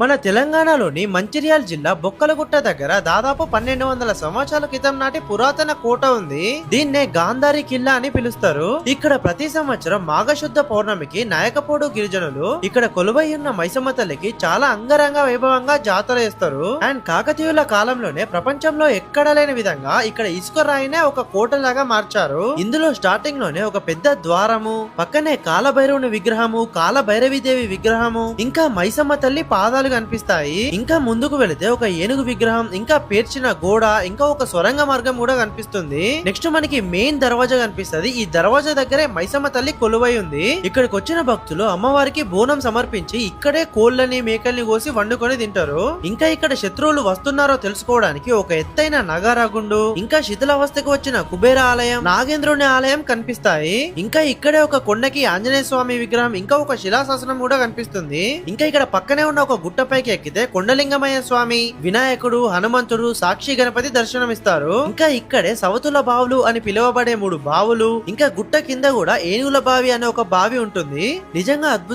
మన తెలంగాణలోని మంచిర్యాల జిల్లా బొక్కలగుట్ట దగ్గర దాదాపు 1200 సంవత్సరాల క్రితం నాటి పురాతన కోట ఉంది. దీన్నే గాంధారి కిల్లా అని పిలుస్తారు. ఇక్కడ ప్రతి సంవత్సరం మాఘశుద్ధ పౌర్ణమికి నాయకపోడు గిరిజనులు ఇక్కడ కొలువై ఉన్న మైసమ్మ తల్లికి చాలా అంగరంగ వైభవంగా జాతర చేస్తారు. అండ్ కాకతీయుల కాలంలోనే ప్రపంచంలో ఎక్కడ లేని విధంగా ఇక్కడ ఇసుక రాయినే ఒక కోటలాగా మార్చారు. ఇందులో స్టార్టింగ్ లోనే ఒక పెద్ద ద్వారము, పక్కనే కాలభైరవుని విగ్రహము, కాలభైరవీదేవి విగ్రహము, ఇంకా మైసమ్మ తల్లి పాదాలు కనిపిస్తాయి. ఇంకా ముందుకు వెళితే ఒక ఏనుగు విగ్రహం, ఇంకా పేర్చిన గోడ, ఇంకా ఒక సొరంగ మార్గం కూడా కనిపిస్తుంది. నెక్స్ట్ మనకి మెయిన్ దర్వాజా కనిపిస్తుంది. ఈ దర్వాజా దగ్గరే మైసమ్మ తల్లి కొలువై ఉంది. ఇక్కడికి వచ్చిన భక్తులు అమ్మవారికి బోనం సమర్పించి ఇక్కడే కోళ్లని మేకల్ని కోసి వండుకొని తింటారు. ఇంకా ఇక్కడ శత్రువులు వస్తున్నారో తెలుసుకోవడానికి ఒక ఎత్తైన నగారాగుండు, ఇంకా శిథిలావస్థకు వచ్చిన కుబేర ఆలయం, నాగేంద్రుని ఆలయం కనిపిస్తాయి. ఇంకా ఇక్కడే ఒక కొండకి ఆంజనేయ స్వామి విగ్రహం, ఇంకా ఒక శిలాశాసనం కూడా కనిపిస్తుంది. ఇంకా ఇక్కడ పక్కనే ఉన్న ఒక గుట్టపైకి ఎక్కితే కొండలింగమయ్య స్వామి, వినాయకుడు, హనుమంతుడు, సాక్షి గణపతి దర్శనమిస్తారు. ఇంకా ఇక్కడే సవతుల బావులు అని పిలువబడే 3 బావులు, ఇంకా గుట్ట కింద కూడా ఏనుగుల బావి అనే ఒక బావి ఉంటుంది. నిజంగా అద్భుతం.